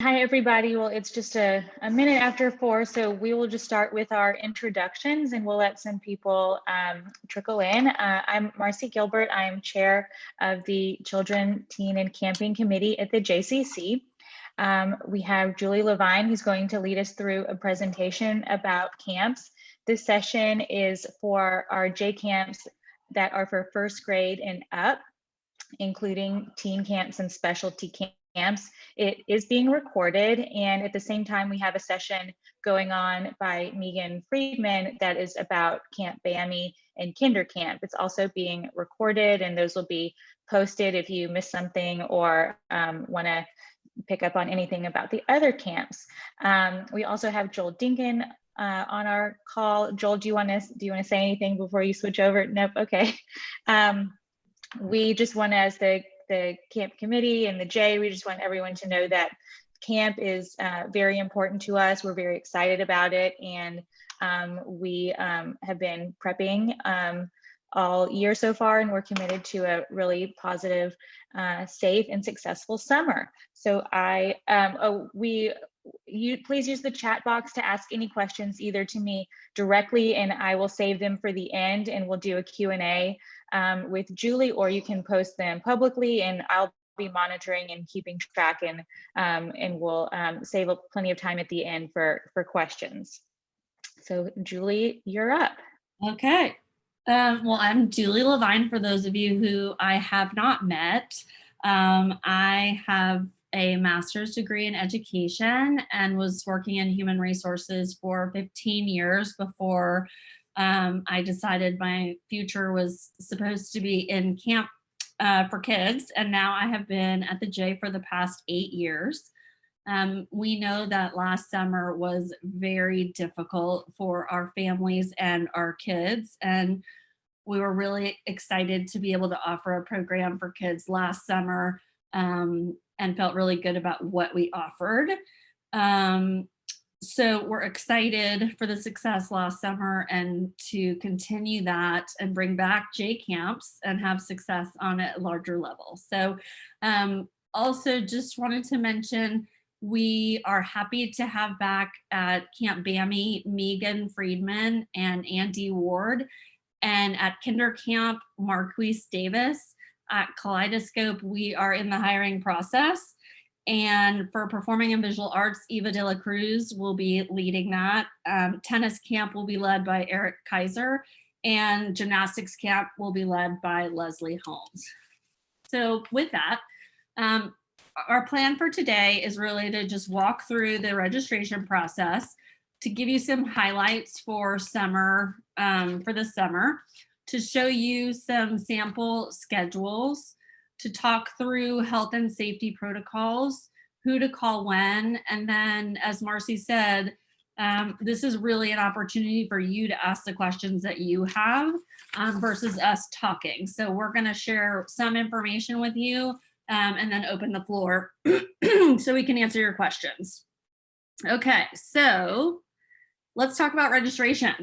Hi, everybody. Well, it's just a minute after 4, so we will just start with our introductions and we'll let some people trickle in. I'm Marcy Gilbert. I'm chair of the Children, Teen, and Camping Committee at the JCC. We have Julie Levine, who's going to lead us through a presentation about camps. This session is for our J camps that are for first grade and up, including teen camps and specialty camps. It is being recorded, and at the same time, we have a session going on by Megan Friedman that is about Camp BAMI and Kinder Camp. It's also being recorded, and those will be posted if you miss something or want to pick up on anything about the other camps. We also have Joel Dinkin on our call. Joel, do you want to say anything before you switch over? Nope. Okay. We just want, as the camp committee and the J, we just want everyone to know that camp is very important to us. We're very excited about it, and we have been prepping all year so far, and we're committed to a really positive, safe, and successful summer. So please use the chat box to ask any questions either to me directly, and I will save them for the end, and we'll do a Q&A with Julie, or you can post them publicly, and I'll be monitoring and keeping track, and we'll save up plenty of time at the end for questions. So Julie, you're up. Okay. Well, I'm Julie Levine, for those of you who I have not met. I have a master's degree in education and was working in human resources for 15 years before I decided my future was supposed to be in camp for kids. And now I have been at the J for the past 8 years. We know that last summer was very difficult for our families and our kids, and we were really excited to be able to offer a program for kids last summer, and felt really good about what we offered. So we're excited for the success last summer and to continue that and bring back J camps and have success on a larger level. So also just wanted to mention, we are happy to have back at Camp BAMI Megan Friedman and Andy Ward, and at Kinder Camp Marquise Davis. At Kaleidoscope, we are in the hiring process. And for Performing and Visual Arts, Eva de la Cruz will be leading that. Tennis Camp will be led by Eric Kaiser, and Gymnastics Camp will be led by Leslie Holmes. So with that, our plan for today is really to just walk through the registration process, to give you some highlights for summer, for the summer, to show you some sample schedules, to talk through health and safety protocols, who to call when, and then, as Marcy said, this is really an opportunity for you to ask the questions that you have versus us talking. So we're going to share some information with you and then open the floor so we can answer your questions. Okay, so let's talk about registration.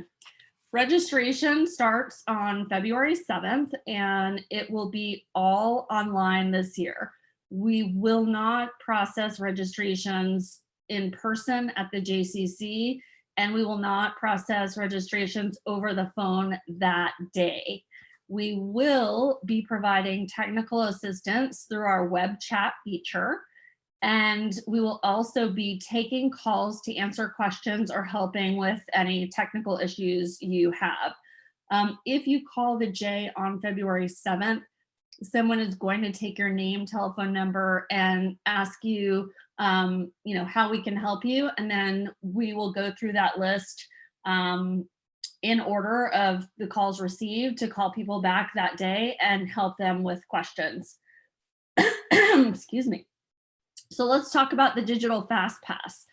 Registration starts on February 7th, and it will be all online this year. We will not process registrations in person at the JCC, and we will not process registrations over the phone that day. We will be providing technical assistance through our web chat feature, and we will also be taking calls to answer questions or helping with any technical issues you have. If you call the J on February 7th, someone is going to take your name, telephone number, and ask you, how we can help you. And then we will go through that list in order of the calls received to call people back that day and help them with questions. Excuse me. So let's talk about the digital fast pass.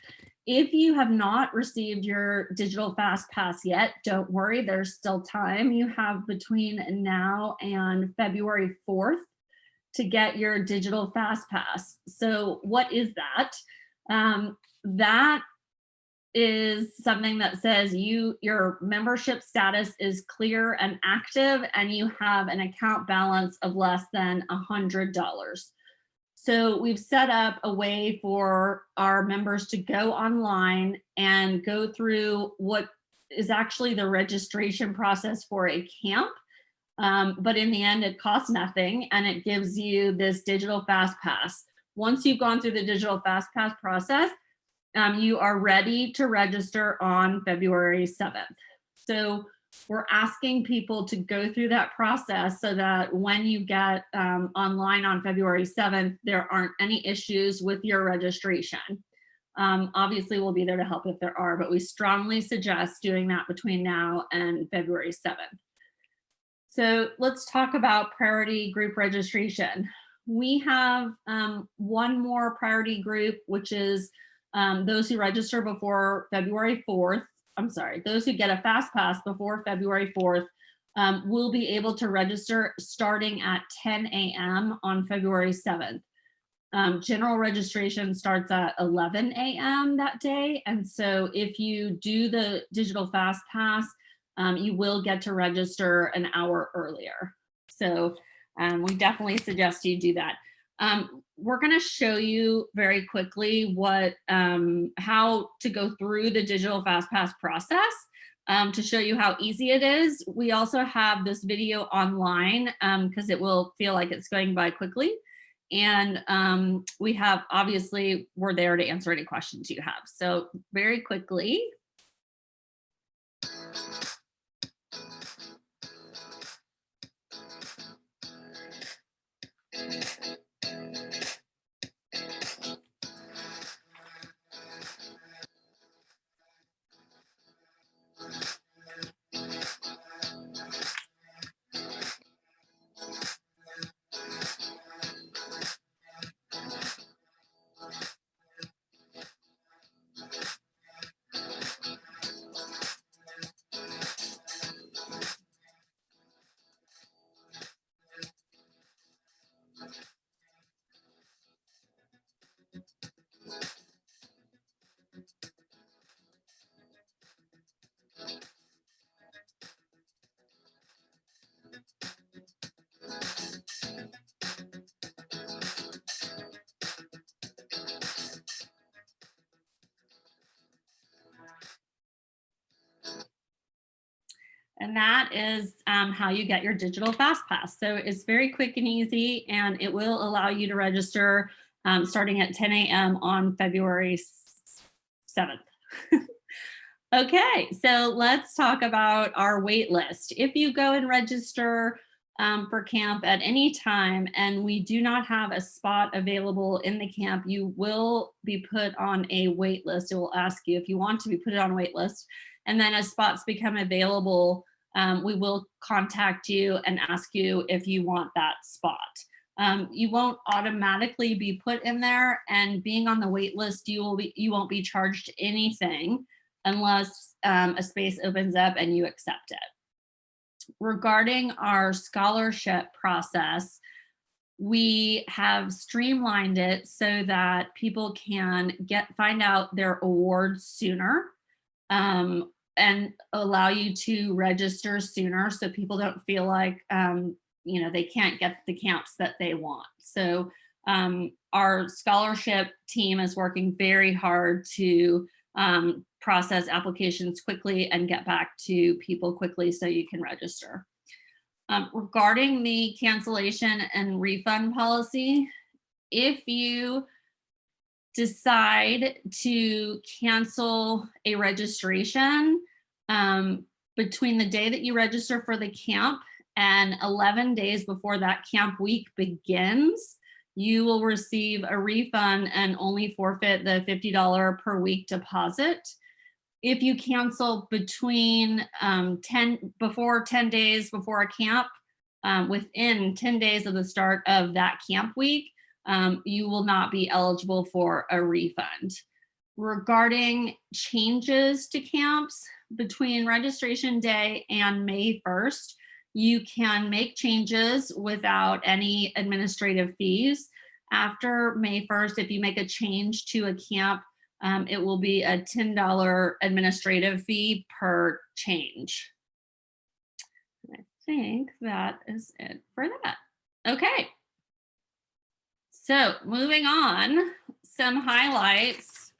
If you have not received your digital fast pass yet, don't worry, there's still time. You have between now and February 4th to get your digital fast pass. So what is that? That is something that says your membership status is clear and active, and you have an account balance of less than $100. So we've set up a way for our members to go online and go through what is actually the registration process for a camp. But in the end, it costs nothing, and it gives you this digital fast pass. Once you've gone through the digital fast pass process, you are ready to register on February 7th. So we're asking people to go through that process so that when you get online on February 7th, there aren't any issues with your registration. Obviously, we'll be there to help if there are, but we strongly suggest doing that between now and February 7th. So let's talk about priority group registration. We have one more priority group, which is those who register before February 4th. I'm sorry, those who get a fast pass before February 4th will be able to register starting at 10 a.m. on February 7th. General registration starts at 11 a.m. that day. And so if you do the digital fast pass, you will get to register an hour earlier. So we definitely suggest you do that. We're going to show you very quickly what how to go through the digital fast pass process to show you how easy it is. We also have this video online because it will feel like it's going by quickly. And we have, obviously, we're there to answer any questions you have. So very quickly. And that is how you get your digital fast pass. So it's very quick and easy, and it will allow you to register starting at 10 a.m. on February 7th. Okay, so let's talk about our wait list. If you go and register for camp at any time and we do not have a spot available in the camp, you will be put on a wait list. It will ask you if you want to be put on a wait list. And then as spots become available, we will contact you and ask you if you want that spot. You won't automatically be put in there, and being on the wait list, you won't be charged anything unless a space opens up and you accept it. Regarding our scholarship process, we have streamlined it so that people can find out their awards sooner and allow you to register sooner so people don't feel like they can't get the camps that they want. So our scholarship team is working very hard to process applications quickly and get back to people quickly so you can register. Regarding the cancellation and refund policy, if you decide to cancel a registration between the day that you register for the camp and 11 days before that camp week begins, you will receive a refund and only forfeit the $50 per week deposit. If you cancel between 10 days before a camp, within 10 days of the start of that camp week, you will not be eligible for a refund. Regarding changes to camps between registration day and May 1st, you can make changes without any administrative fees. After May 1st, if you make a change to a camp, it will be a $10 administrative fee per change. I think that is it for that. Okay. So moving on, some highlights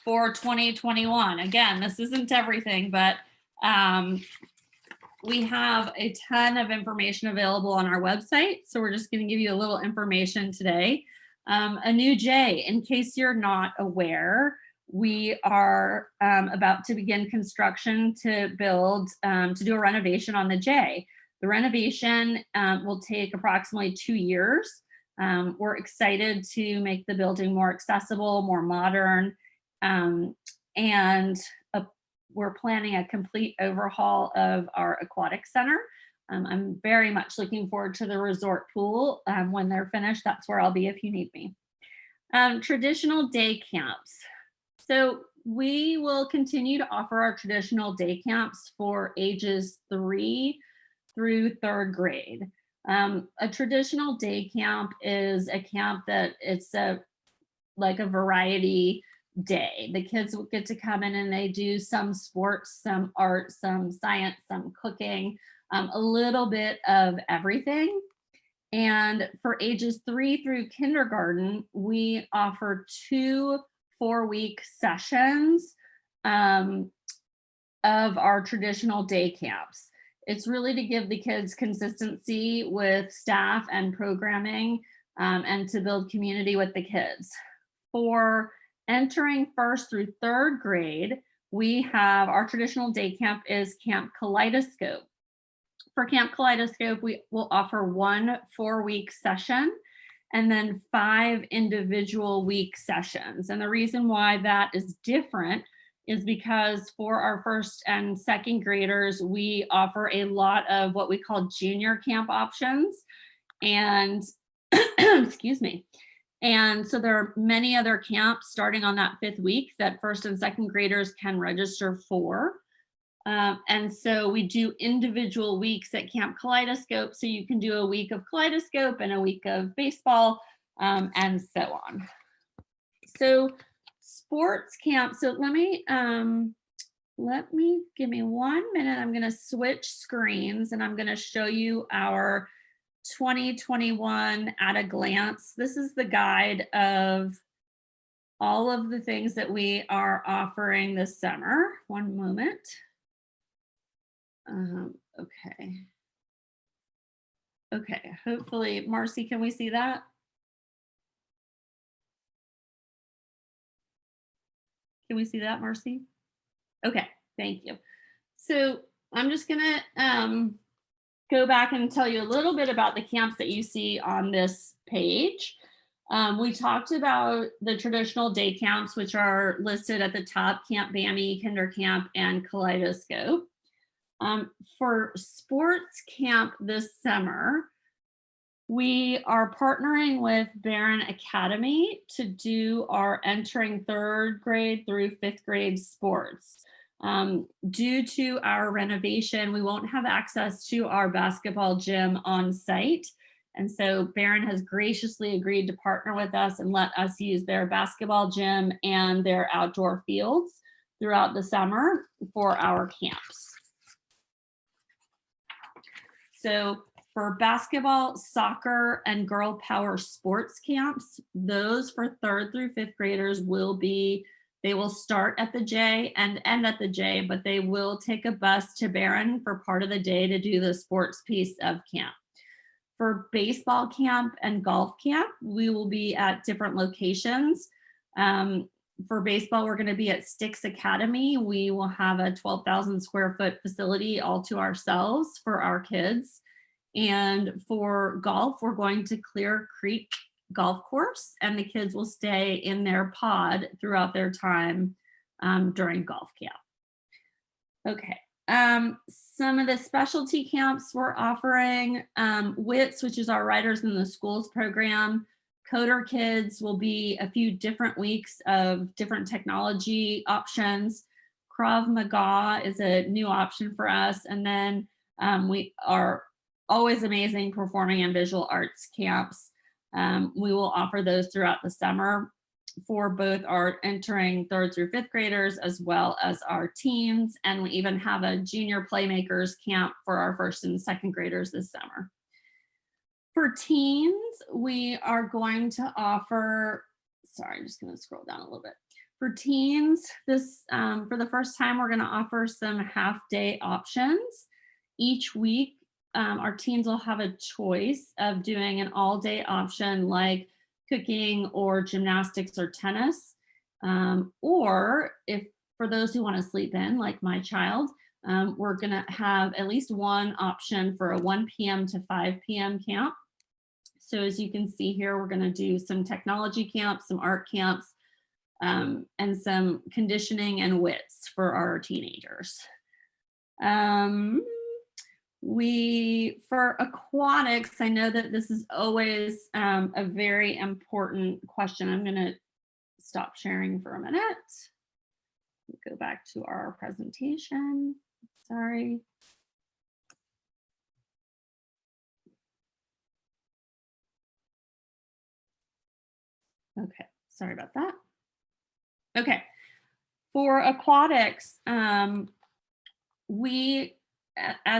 for 2021. Again, this isn't everything, but we have a ton of information available on our website. So we're just going to give you a little information today. A new J, in case you're not aware, we are about to begin construction to build, to do a renovation on the J. The renovation will take approximately 2 years. We're excited to make the building more accessible, more modern, and we're planning a complete overhaul of our aquatic center. I'm very much looking forward to the resort pool. When they're finished, that's where I'll be if you need me. Traditional day camps. So we will continue to offer our traditional day camps for ages 3 through 3rd grade. A traditional day camp is a camp that it's like a variety day. The kids will get to come in and they do some sports, some art, some science, some cooking, a little bit of everything. And for ages 3 through kindergarten, we offer 2 4-week sessions of our traditional day camps. It's really to give the kids consistency with staff and programming, and to build community with the kids. For entering 1st through 3rd grade, we have our traditional day camp is Camp Kaleidoscope. For Camp Kaleidoscope, we will offer 1 4-week session and then 5 individual week sessions. And the reason why that is different is because for our 1st and 2nd graders, we offer a lot of what we call junior camp options. And excuse me. And so there are many other camps starting on that 5th week that 1st and 2nd graders can register for. And so we do individual weeks at Camp Kaleidoscope. So you can do a week of Kaleidoscope and a week of baseball, and so on. So sports camp. So let me give me 1 minute. I'm going to switch screens and I'm going to show you our 2021 at a glance. This is the guide of all of the things that we are offering this summer. One moment. Okay, hopefully, Marcy, can we see that? Can we see that, Marcy? Okay, thank you. So I'm just gonna go back and tell you a little bit about the camps that you see on this page. We talked about the traditional day camps, which are listed at the top: Camp Bammy, Kinder Camp, and Kaleidoscope. For sports camp this summer, we are partnering with Barron Academy to do our entering 3rd grade through 5th grade sports. Due to our renovation, we won't have access to our basketball gym on site. And so Barron has graciously agreed to partner with us and let us use their basketball gym and their outdoor fields throughout the summer for our camps. So for basketball, soccer, and girl power sports camps, those for 3rd through 5th graders they will start at the J and end at the J, but they will take a bus to Barron for part of the day to do the sports piece of camp. For baseball camp and golf camp, we will be at different locations. For baseball, we're going to be at Sticks Academy. We will have a 12,000 square foot facility all to ourselves for our kids. And for golf, we're going to Clear Creek Golf Course, and the kids will stay in their pod throughout their time during golf camp. Okay. Some of the specialty camps we're offering, WITS, which is our Writers in the Schools program. Coder Kids will be a few different weeks of different technology options. Krav Maga is a new option for us. And then we are always amazing performing and visual arts camps. We will offer those throughout the summer for both our entering 3rd through 5th graders as well as our teens. And we even have a junior playmakers camp for our 1st and 2nd graders this summer. For teens, we are going to offer, sorry, I'm just going to scroll down a little bit. For teens, this for the first time, we're going to offer some half-day options. Each week, our teens will have a choice of doing an all-day option like cooking or gymnastics or tennis. Or if for those who want to sleep in, like my child, we're going to have at least one option for a 1 p.m. to 5 p.m. camp. So as you can see here, we're going to do some technology camps, some art camps, and some conditioning and wits for our teenagers. For aquatics, I know that this is always a very important question. I'm going to stop sharing for a minute. Go back to our presentation. Sorry. Okay, sorry about that. Okay, for aquatics, as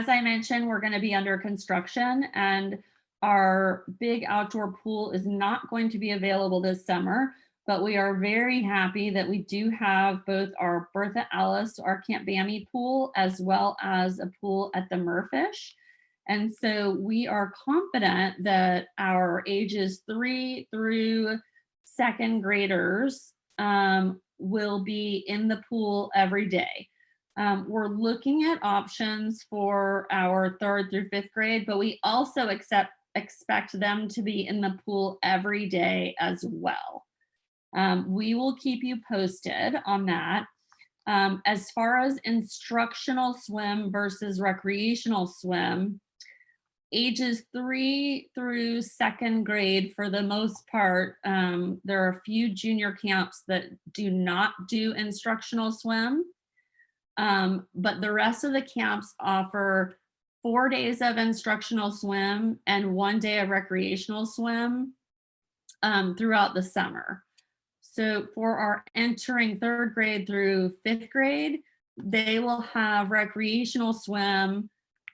I mentioned, we're going to be under construction, and our big outdoor pool is not going to be available this summer, but we are very happy that we do have both our Bertha Alice, our Camp Bammy pool, as well as a pool at the Murfish. And so we are confident that our ages 3 through 2nd graders will be in the pool every day. We're looking at options for our 3rd through 5th grade, but we also expect them to be in the pool every day as well. We will keep you posted on that. As far as instructional swim versus recreational swim, ages 3 through 2nd grade, for the most part, there are a few junior camps that do not do instructional swim. But the rest of the camps offer 4 days of instructional swim and 1 day of recreational swim throughout the summer. So for our entering 3rd grade through 5th grade, they will have recreational swim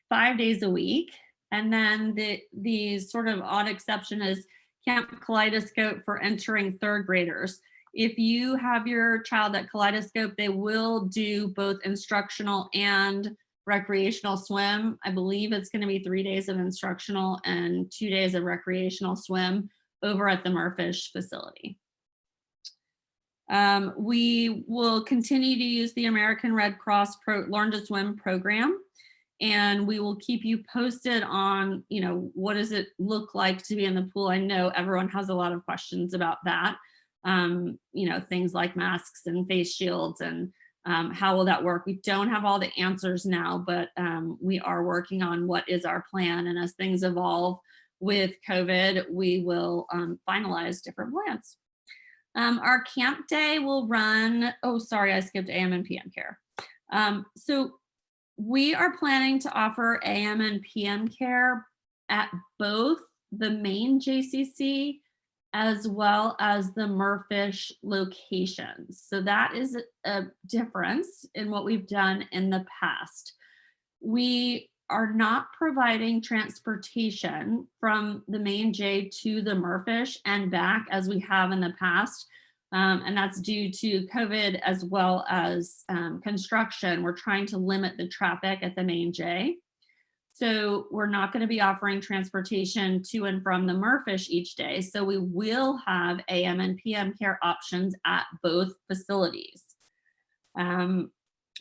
5 days a week. And then the sort of odd exception is Camp Kaleidoscope for entering 3rd graders. If you have your child at Kaleidoscope, they will do both instructional and recreational swim. I believe it's going to be 3 days of instructional and 2 days of recreational swim over at the Murfish facility. We will continue to use the American Red Cross Learn to Swim program, and we will keep you posted on, what does it look like to be in the pool? I know everyone has a lot of questions about that. Things like masks and face shields and how will that work? We don't have all the answers now, but we are working on what is our plan. And as things evolve with COVID, we will finalize different plans. Our camp day will run, oh, sorry, I skipped AM and PM care. So we are planning to offer AM and PM care at both the main JCC as well as the Murfish locations. So that is a difference in what we've done in the past. We are not providing transportation from the main J to the Murfish and back as we have in the past. And that's due to COVID as well as construction. We're trying to limit the traffic at the main J. So we're not going to be offering transportation to and from the Murfish each day. So we will have AM and PM care options at both facilities.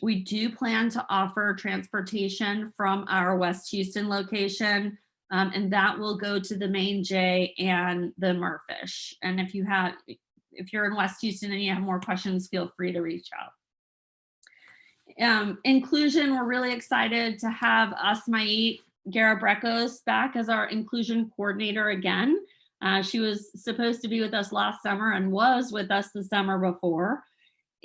We do plan to offer transportation from our West Houston location, and that will go to the main J and the Murfish. And if you're in West Houston and you have more questions, feel free to reach out. Inclusion, we're really excited to have Asmait Garabrecos back as our inclusion coordinator again. She was supposed to be with us last summer and was with us the summer before.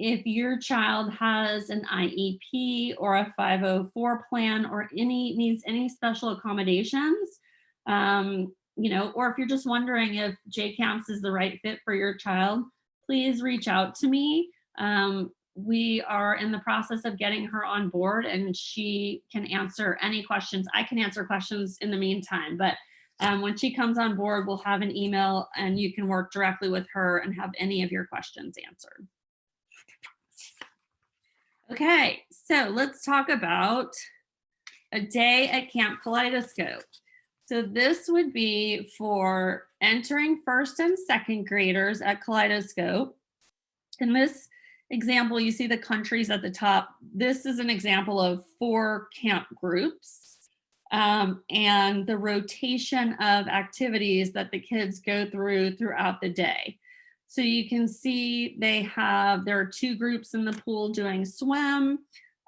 If your child has an IEP or a 504 plan or needs any special accommodations, or if you're just wondering if J-Camps is the right fit for your child, please reach out to me. We are in the process of getting her on board and she can answer any questions. I can answer questions in the meantime, but When she comes on board, we'll have an email and you can work directly with her and have any of your questions answered. Okay, so let's talk about a day at Camp Kaleidoscope. So this would be for entering first and second graders at Kaleidoscope. In this example, you see the countries at the top. This is an example of 4 camp groups and the rotation of activities that the kids go through throughout the day. So you can see there are 2 groups in the pool doing swim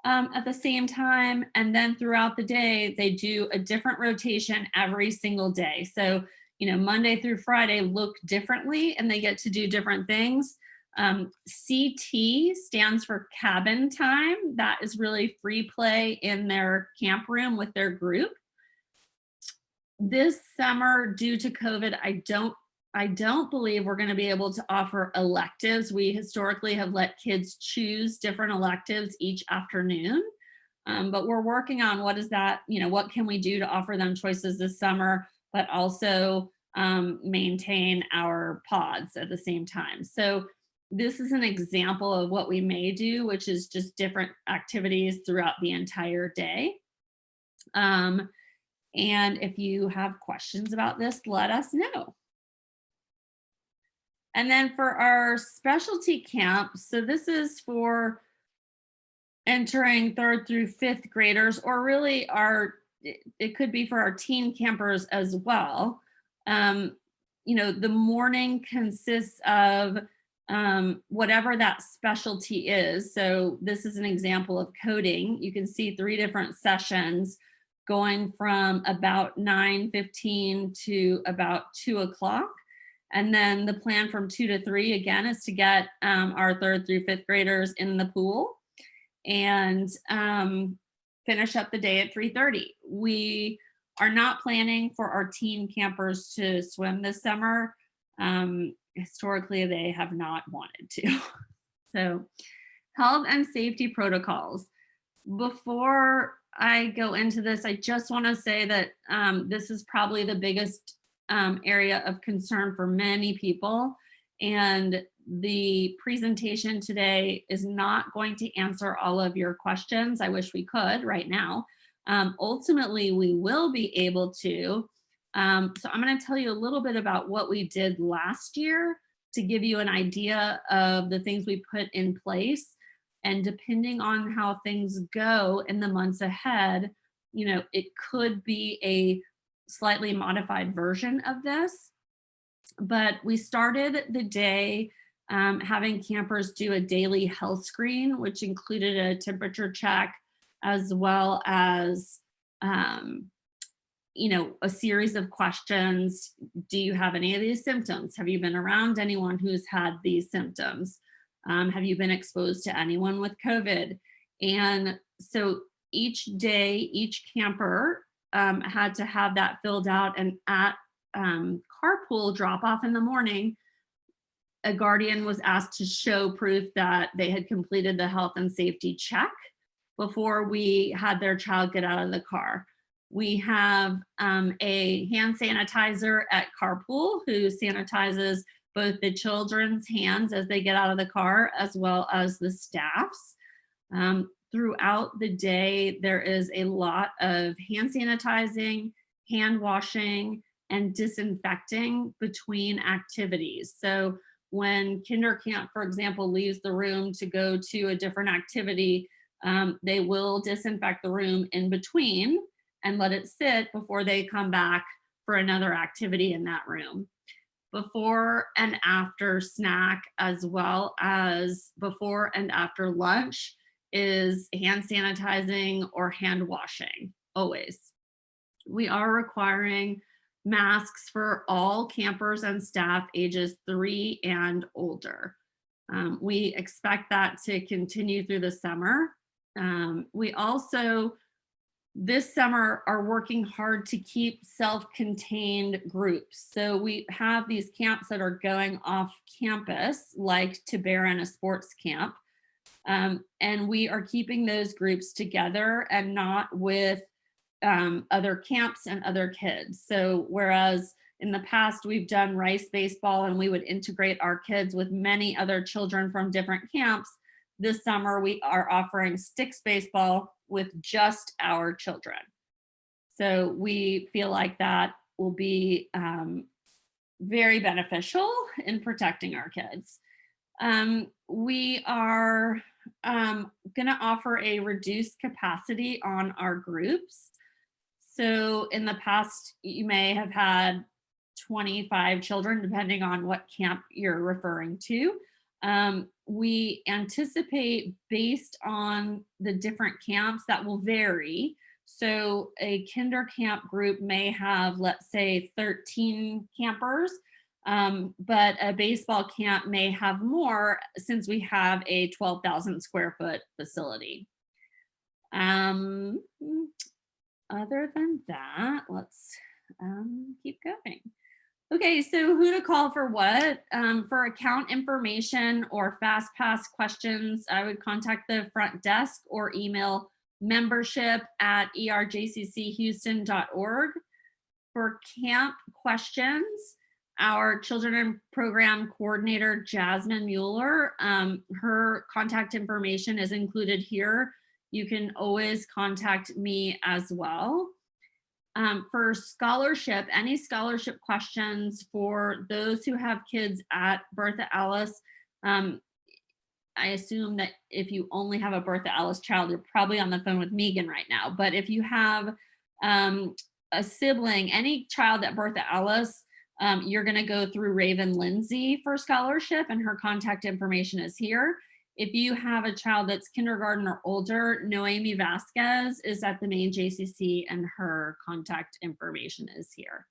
at the same time. And then throughout the day, they do a different rotation every single day. So, Monday through Friday look differently and they get to do different things. CT stands for cabin time. That is really free play in their camp room with their group. This summer, due to COVID, I don't believe we're going to be able to offer electives. We historically have let kids choose different electives each afternoon, but we're working on what can we do to offer them choices this summer, but also maintain our pods at the same time. So this is an example of what we may do, which is just different activities throughout the entire day. And if you have questions about this, let us know. And then for our specialty camp, so this is for entering 3rd through 5th graders, or really it could be for our teen campers as well. The morning consists of whatever that specialty is. So this is an example of coding. You can see 3 different sessions going from about 9:15 to about 2 o'clock. And then the plan from 2 to 3, again, is to get our 3rd through 5th graders in the pool and finish up the day at 3:30. We are not planning for our teen campers to swim this summer. Historically, they have not wanted to. So, health and safety protocols. Before I go into this, I just want to say that this is probably the biggest area of concern for many people. And the presentation today is not going to answer all of your questions. I wish we could right now. Ultimately, we will be able to. So I'm going to tell you a little bit about what we did last year to give you an idea of the things we put in place. And depending on how things go in the months ahead, it could be a slightly modified version of this. But we started the day having campers do a daily health screen, which included a temperature check as well as a series of questions. Do you have any of these symptoms? Have you been around anyone who's had these symptoms? Have you been exposed to anyone with COVID? And so each day, each camper had to have that filled out, and at carpool drop off in the morning, a guardian was asked to show proof that they had completed the health and safety check before we had their child get out of the car. We have a hand sanitizer at carpool who sanitizes both the children's hands as they get out of the car as well as the staff's. Throughout the day, there is a lot of hand sanitizing, hand washing, and disinfecting between activities. So when kinder camp, for example, leaves the room to go to a different activity, they will disinfect the room in between and let it sit before they come back for another activity in that room. Before and after snack, as well as before and after lunch, is hand sanitizing or hand washing, always. We are requiring masks for all campers and staff ages 3 and older. We expect that to continue through the summer. We also, this summer, are working hard to keep self-contained groups. So we have these camps that are going off campus, like Tiburon, a sports camp. And we are keeping those groups together and not with other camps and other kids. So whereas in the past we've done rice baseball and we would integrate our kids with many other children from different camps, this summer we are offering sticks baseball with just our children. So we feel like that will be very beneficial in protecting our kids. We are going to offer a reduced capacity on our groups. So in the past, you may have had 25 children, depending on what camp you're referring to. We anticipate, based on the different camps, that will vary. So a kinder camp group may have, let's say, 13 campers, but a baseball camp may have more, since we have a 12,000 square foot facility. Other than that, let's keep going. Okay, so who to call for what? For account information or FastPass questions, I would contact the front desk or email membership@erjcchouston.org. For camp questions, our children and program coordinator, Jasmine Mueller, her contact information is included here. You can always contact me as well. For scholarship, any scholarship questions for those who have kids at Bertha Alice, I assume that if you only have a Bertha Alice child, you're probably on the phone with Megan right now. But if you have a sibling, any child at Bertha Alice, you're going to go through Raven Lindsay for scholarship, and her contact information is here. If you have a child that's kindergarten or older, Noemi Vasquez is at the main JCC, and her contact information is here.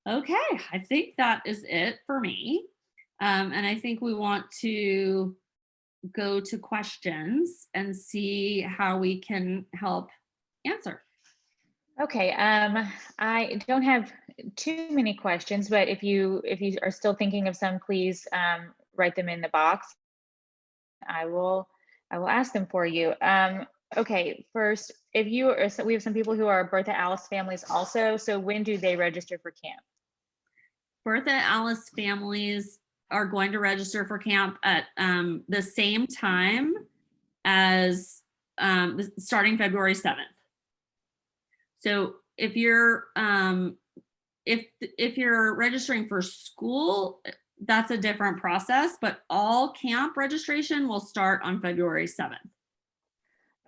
Okay, I think that is it for me. And I think we want to go to questions and see how we can help answer. Okay, I don't have too many questions, but if you are still thinking of some, please write them in the box. I will ask them for you. Okay, first, if you are, so we have some people who are Bertha Alice families also. So when do they register for camp? Bertha Alice families are going to register for camp at the same time as starting February 7th. So if you're if you're registering for school, that's a different process, but all camp registration will start on February 7th.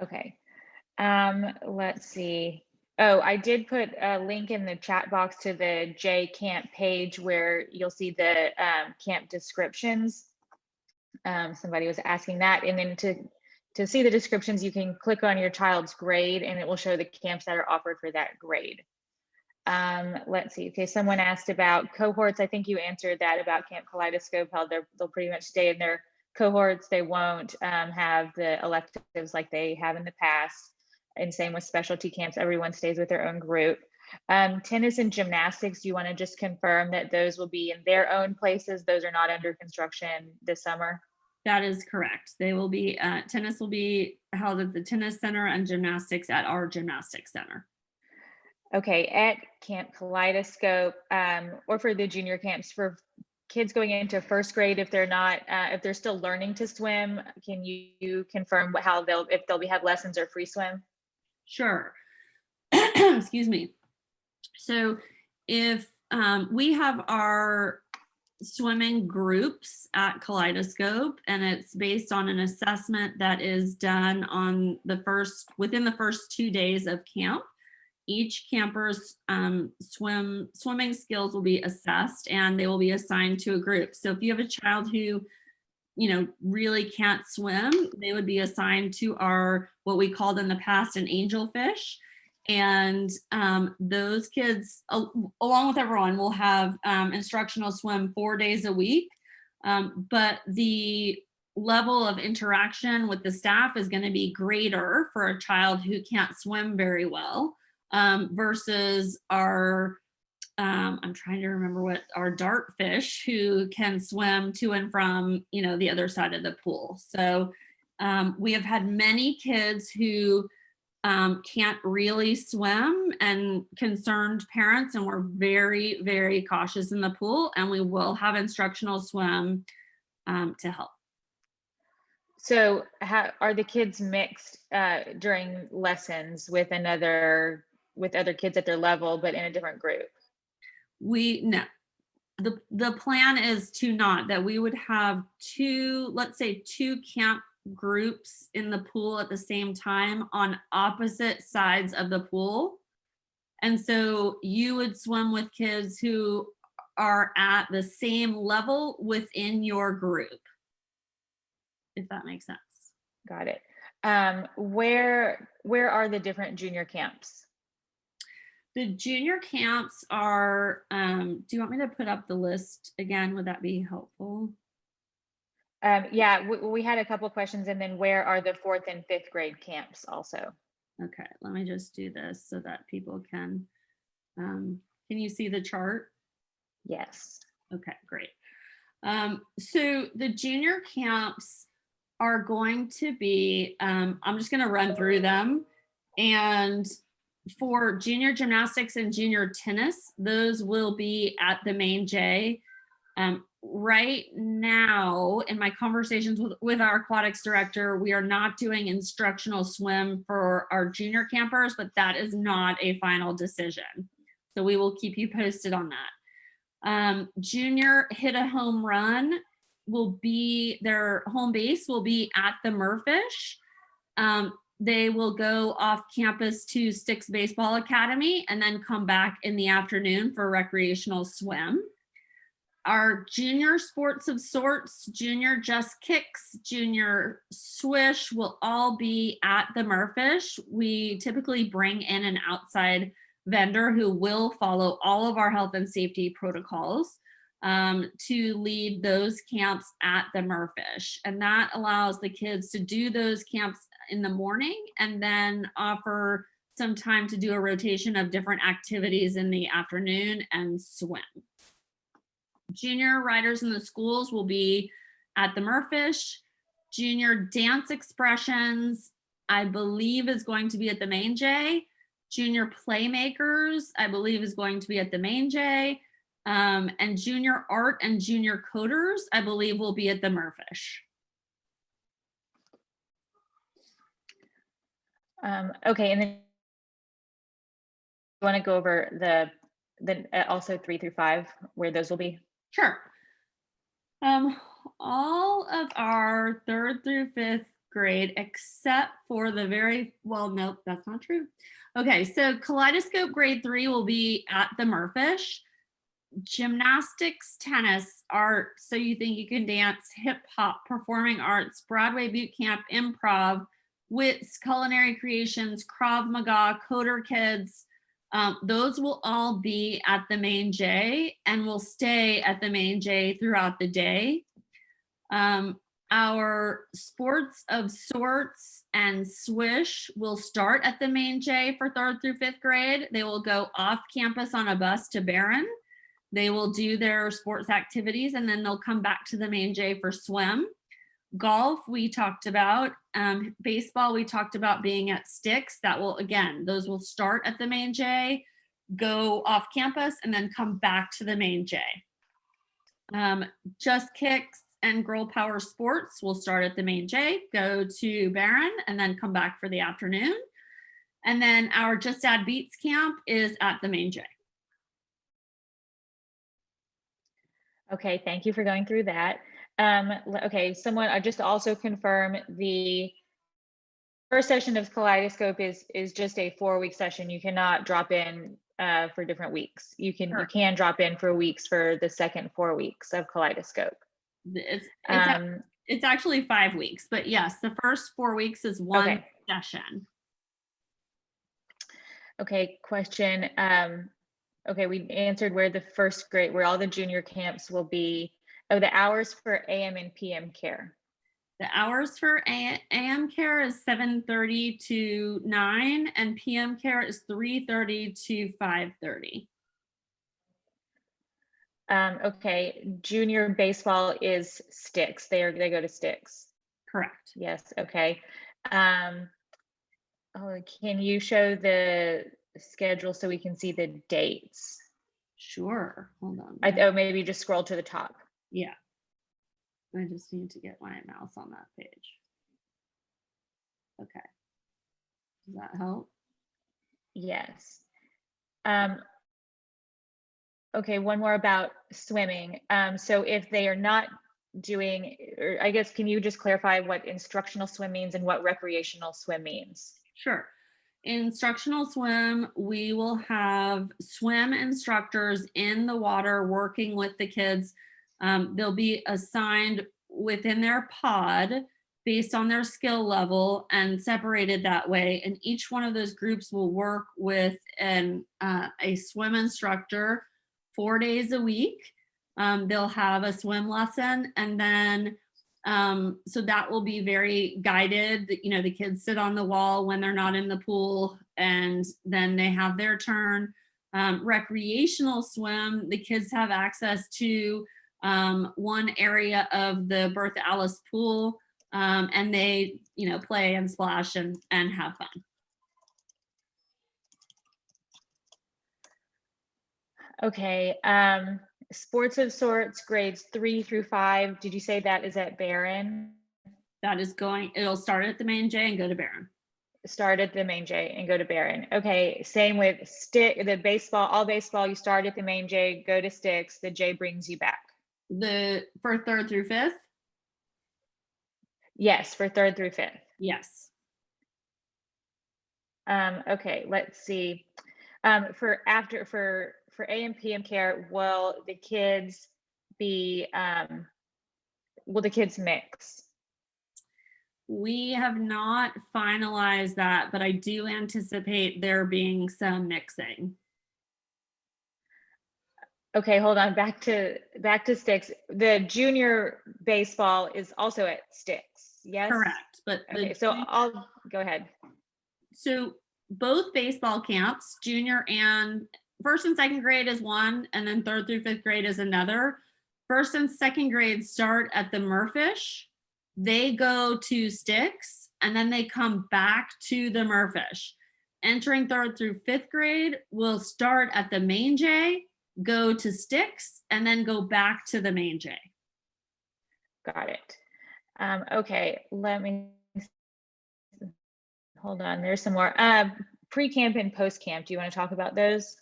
Okay. Let's see. Oh, I did put a link in the chat box to the J Camp page where you'll see the camp descriptions. Somebody was asking that, and then to see the descriptions, you can click on your child's grade and it will show the camps that are offered for that grade. Let's see. Okay, someone asked about cohorts. I think you answered that about Camp Kaleidoscope, how they'll pretty much stay in their cohorts. They won't have the electives like they have in the past. And same with specialty camps, everyone stays with their own group. Tennis and gymnastics, do you want to just confirm that those will be in their own places? Those are not under construction this summer? That is correct. They will be, tennis will be held at the tennis center and gymnastics at our gymnastics center. Okay, at Camp Kaleidoscope, or for the junior camps, for kids going into first grade, if they're not, if they're still learning to swim, can you confirm how if they'll have lessons or free swim? Sure. Excuse me. So if we have our swimming groups at Kaleidoscope, and it's based on an assessment that is done on within the first 2 days of camp. Each camper's swimming skills will be assessed, and they will be assigned to a group. So if you have a child who, really can't swim, they would be assigned to our, what we called in the past, an angelfish. And those kids, along with everyone, will have instructional swim 4 days a week. But the level of interaction with the staff is going to be greater for a child who can't swim very well versus our, I'm trying to remember what, our dartfish, who can swim to and from, the other side of the pool. So we have had many kids who can't really swim and concerned parents, and we're very, very cautious in the pool, and we will have instructional swim to help. So how are the kids mixed during lessons with other kids at their level, but in a different group? No, the plan is to not, that we would have let's say two camp groups in the pool at the same time on opposite sides of the pool. And so you would swim with kids who are at the same level within your group, if that makes sense. Got it. Where are the different junior camps? The junior camps are, do you want me to put up the list again? Would that be helpful? Yeah, we had a couple questions, and then where are the 4th and 5th grade camps also? Okay, let me just do this so that people can you see the chart? Yes. Okay, great. So the junior camps are going to be, I'm just going to run through them. And for junior gymnastics and junior tennis, those will be at the main J. Right now, in my conversations with our aquatics director, we are not doing instructional swim for our junior campers, but that is not a final decision. So we will keep you posted on that. Junior hit a home run will be, their home base will be at the Murphish. They will go off campus to Sticks Baseball Academy and then come back in the afternoon for recreational swim. Our junior sports of sorts, junior just kicks, junior swish will all be at the Murphish. We typically bring in an outside vendor who will follow all of our health and safety protocols to lead those camps at the Murphish. And that allows the kids to do those camps in the morning and then offer some time to do a rotation of different activities in the afternoon and swim. Junior riders in the schools will be at the Murphish. Junior dance expressions, I believe, is going to be at the main J. Junior playmakers, I believe, is going to be at the main J. And junior art and junior coders, I believe, will be at the Murphish. Okay, and then you want to go over the also 3 through 5, where those will be? Sure. All of our 3rd through 5th grade, except for nope, that's not true. Okay, so Kaleidoscope grade 3 will be at the Murphish. Gymnastics, tennis, art, So You Think You Can Dance, hip hop, performing arts, Broadway boot camp, improv, wits, culinary creations, Krav Maga, coder kids, those will all be at the main J and will stay at the main J throughout the day. Our sports of sorts and swish will start at the main J for 3rd through 5th grade. They will go off campus on a bus to Barron. They will do their sports activities and then they'll come back to the main J for swim. Golf, we talked about. Baseball, we talked about being at Sticks. Those will start at the main J, go off campus, and then come back to the main J. Just Kicks and Girl Power Sports will start at the main J, go to Barron, and then come back for the afternoon. And then our Just Add Beats camp is at the main J. Okay, thank you for going through that. Okay, I just also confirm the first session of Kaleidoscope is just a 4-week session. You cannot drop in for different weeks. You can drop in for weeks for the second 4 weeks of Kaleidoscope. It's actually 5 weeks, but yes, the first 4 weeks is one session. Okay, question. Okay, we answered where all the junior camps will be. Oh, the hours for AM and PM care. The hours for AM care is 7:30 to 9, and PM care is 3:30 to 5:30. Okay, junior baseball is Sticks. They go to Sticks. Correct. Yes. Okay. Oh, can you show the schedule so we can see the dates? Sure, hold on. Oh, maybe just scroll to the top. Yeah. I just need to get my mouse on that page. Okay. Does that help? Yes. Okay, one more about swimming. So if they are not doing, or I guess, can you just clarify what instructional swim means and what recreational swim means? Sure. Instructional swim, we will have swim instructors in the water working with the kids. They'll be assigned within their pod based on their skill level and separated that way. And each one of those groups will work with a swim instructor 4 days a week. They'll have a swim lesson, and then so that will be very guided. You know, the kids sit on the wall when they're not in the pool, and then they have their turn. Recreational swim, the kids have access to one area of the Bertha Alice pool, and they, you know, play and splash and have fun. Okay. Sports of sorts, grades 3 through 5. Did you say that is at Barron? That is going, it'll start at the main J and go to Barron. Start at the main J and go to Barron. Okay. Same with the baseball, all baseball, you start at the main J, go to Sticks, the J brings you back. For 3rd through 5th? Yes, for 3rd through 5th. Yes. Okay, let's see. For AM PM care, will the kids mix? We have not finalized that, but I do anticipate there being some mixing. Okay, hold on. Back to Sticks. The junior baseball is also at Sticks. Yes. Correct. But okay, so I'll go ahead. So both baseball camps, junior and 1st and 2nd grade is one, and then 3rd through 5th grade is another. 1st and 2nd grade start at the Murfish. They go to Sticks, and then they come back to the Murfish. Entering 3rd through 5th grade will start at the main J, go to Sticks, and then go back to the main J. Got it. Okay, let me hold on. There's some more. Pre-camp and post-camp. Do you want to talk about those?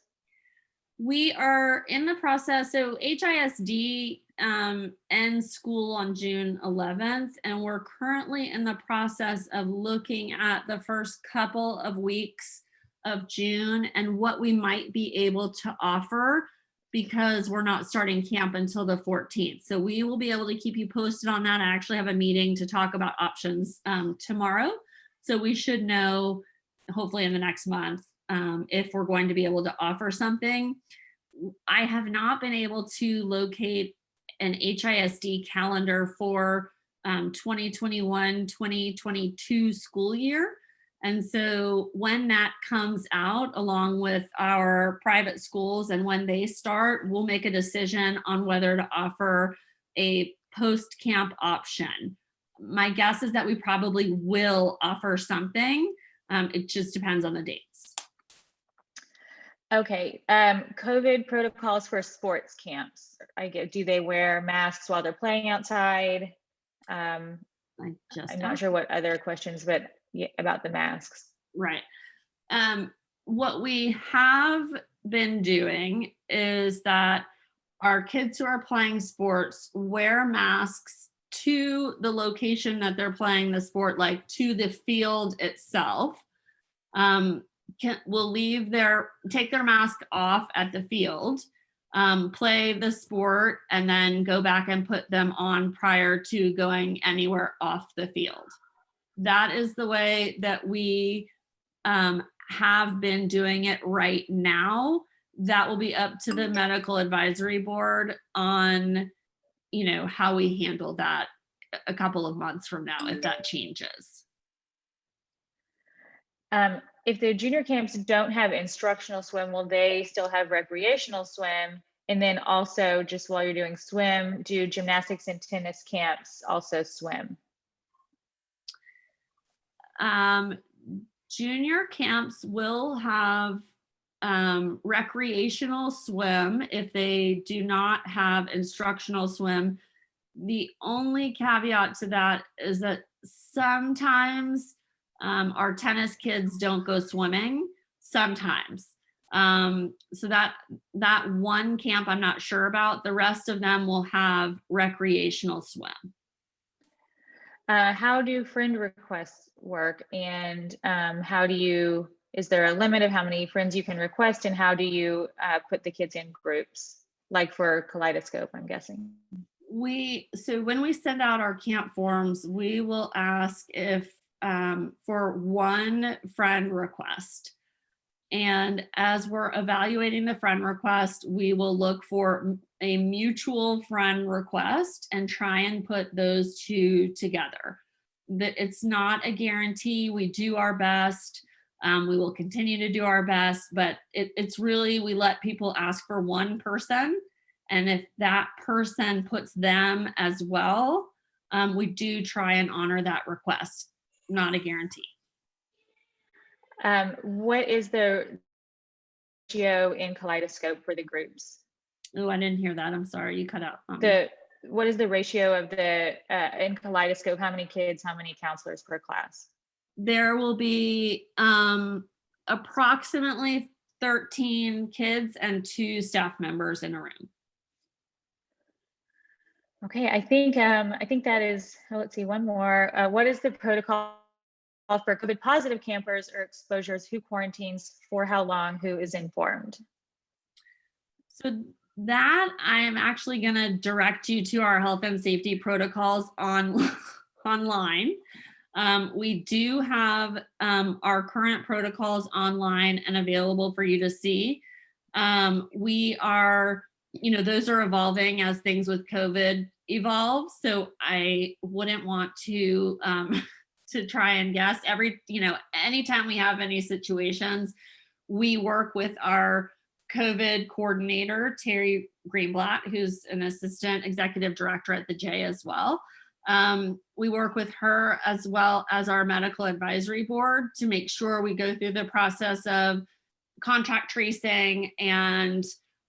We are in the process. So HISD ends school on June 11th, and we're currently in the process of looking at the first couple of weeks of June and what we might be able to offer, because we're not starting camp until the 14th. So we will be able to keep you posted on that. I actually have a meeting to talk about options tomorrow. So we should know hopefully in the next month if we're going to be able to offer something. I have not been able to locate an HISD calendar for 2021-2022 school year. And so when that comes out, along with our private schools and when they start, we'll make a decision on whether to offer a post-camp option. My guess is that we probably will offer something. It just depends on the dates. Okay, COVID protocols for sports camps. Do they wear masks while they're playing outside? I'm not sure what other questions, but yeah, about the masks. Right. What we have been doing is that our kids who are playing sports wear masks to the location that they're playing the sport, like to the field itself. Will take their mask off at the field, play the sport, and then go back and put them on prior to going anywhere off the field. That is the way that we have been doing it right now. That will be up to the medical advisory board on, how we handle that a couple of months from now, if that changes. If the junior camps don't have instructional swim, will they still have recreational swim? And then also, just while you're doing swim, do gymnastics and tennis camps also swim? Junior camps will have recreational swim if they do not have instructional swim. The only caveat to that is that sometimes our tennis kids don't go swimming, sometimes. So that one camp I'm not sure about. The rest of them will have recreational swim. How do friend requests work, and is there a limit of how many friends you can request, and how do you put the kids in groups, like for Kaleidoscope, I'm guessing? So when we send out our camp forms, we will ask if for one friend request. And as we're evaluating the friend request, we will look for a mutual friend request and try and put those two together. It's not a guarantee. We do our best. We will continue to do our best, but it's really, we let people ask for one person. And if that person puts them as well, we do try and honor that request. Not a guarantee. What is the ratio in Kaleidoscope for the groups? Oh, I didn't hear that. I'm sorry, you cut out. What is the ratio of in Kaleidoscope? How many kids, how many counselors per class? There will be approximately 13 kids and 2 staff members in a room. Okay, I think that is, let's see, one more. What is the protocol for COVID positive campers or exposures? Who quarantines, for how long, who is informed? So that I am actually going to direct you to our health and safety protocols online. We do have our current protocols online and available for you to see. We are, those are evolving as things with COVID evolve. So I wouldn't want to try and guess. Anytime we have any situations, we work with our COVID coordinator, Terry Greenblatt, who's an assistant executive director at the J as well. We work with her as well as our medical advisory board to make sure we go through the process of contact tracing and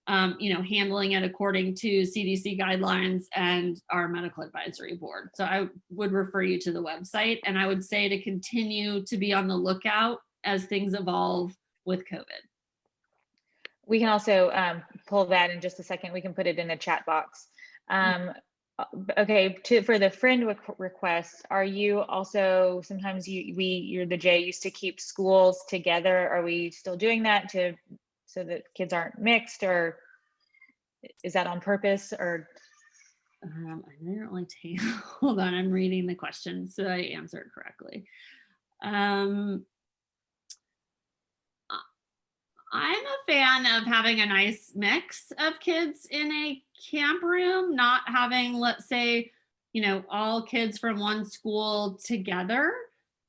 handling it according to CDC guidelines and our medical advisory board. So I would refer you to the website, and I would say to continue to be on the lookout as things evolve with COVID. We can also pull that in just a second. We can put it in the chat box. Okay, for the friend requests, are you also, sometimes you're the J used to keep schools together. Are we still doing that so that kids aren't mixed, or is that on purpose, or? I didn't really take, hold on, I'm reading the question so I answered correctly. I'm a fan of having a nice mix of kids in a camp room, not having, let's say, all kids from one school together.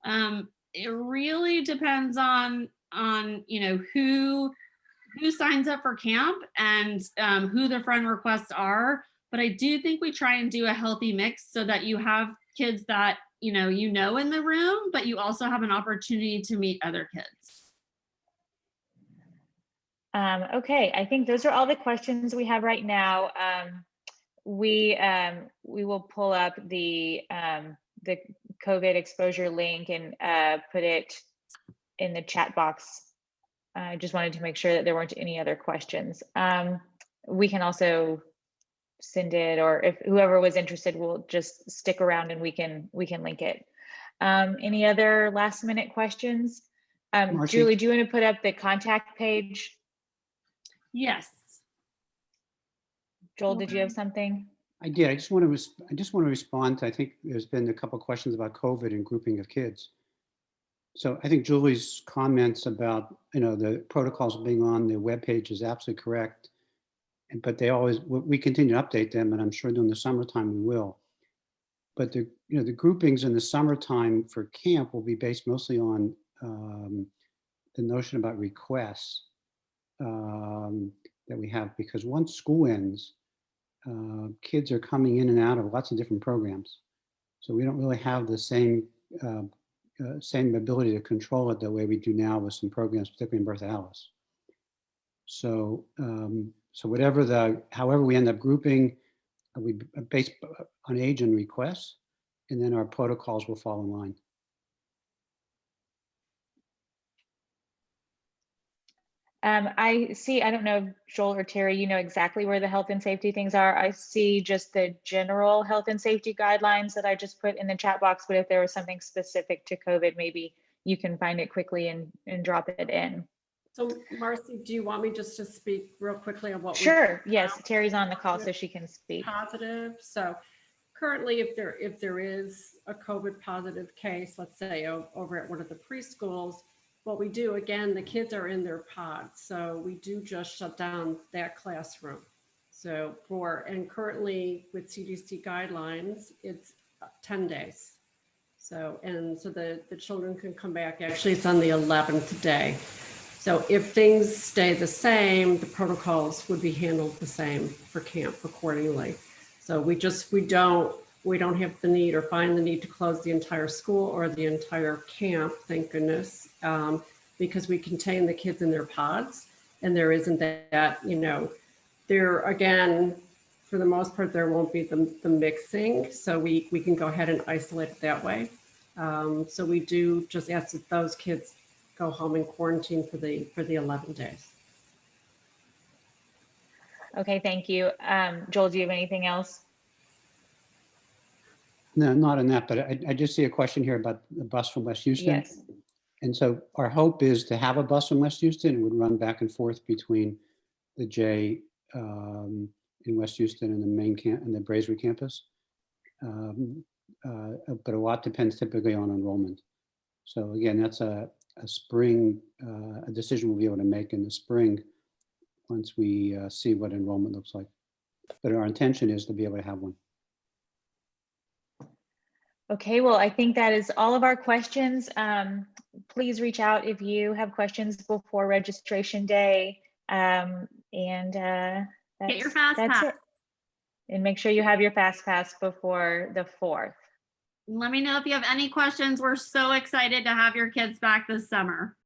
It really depends on who signs up for camp and who the friend requests are. But I do think we try and do a healthy mix so that you have kids that in the room, but you also have an opportunity to meet other kids. Okay, I think those are all the questions we have right now. We will pull up the COVID exposure link and put it in the chat box. I just wanted to make sure that there weren't any other questions. We can also send it, or if whoever was interested will just stick around and we can link it. Any other last minute questions? Julie, do you want to put up the contact page? Yes. Joel, did you have something? I did. I just want to respond to, I think there's been a couple of questions about COVID and grouping of kids. So I think Julie's comments about, the protocols being on the webpage is absolutely correct. But we continue to update them, and I'm sure during the summertime we will. But the groupings in the summertime for camp will be based mostly on the notion about requests that we have, because once school ends, kids are coming in and out of lots of different programs. So we don't really have the same same ability to control it the way we do now with some programs, particularly in Bertha Alice. So, so however we end up grouping, we base on age and requests, and then our protocols will fall in line. I see, I don't know if Joel or Terry, you know exactly where the health and safety things are. I see just the general health and safety guidelines that I just put in the chat box, but if there was something specific to COVID, maybe you can find it quickly and drop it in. So Marcy, do you want me just to speak real quickly on what Sure, yes, Terry's on the call so she can speak. Positive. So currently, if there is a COVID positive case, let's say over at one of the preschools, what we do, again, the kids are in their pods. So we do just shut down that classroom. So and currently with CDC guidelines, it's 10 days. So the children can come back, actually it's on the 11th day. So if things stay the same, the protocols would be handled the same for camp accordingly. So we don't have the need or find the need to close the entire school or the entire camp, thank goodness, because we contain the kids in their pods, and there isn't that, there again, for the most part, there won't be the mixing. So we can go ahead and isolate it that way. So we do just ask that those kids go home and quarantine for the 11 days. Okay, thank you. Joel, do you have anything else? No, not on that, but I just see a question here about the bus from West Houston. Yes. And so our hope is to have a bus from West Houston. It would run back and forth between the J in West Houston and the main camp and the Braesbury campus. But a lot depends typically on enrollment. So again, that's a spring, a decision we'll be able to make in the spring once we see what enrollment looks like. But our intention is to be able to have one. Okay, well, I think that is all of our questions. Please reach out if you have questions before registration day. Get your fast pass. It. And make sure you have your fast pass before the 4th. Let me know if you have any questions. We're so excited to have your kids back this summer.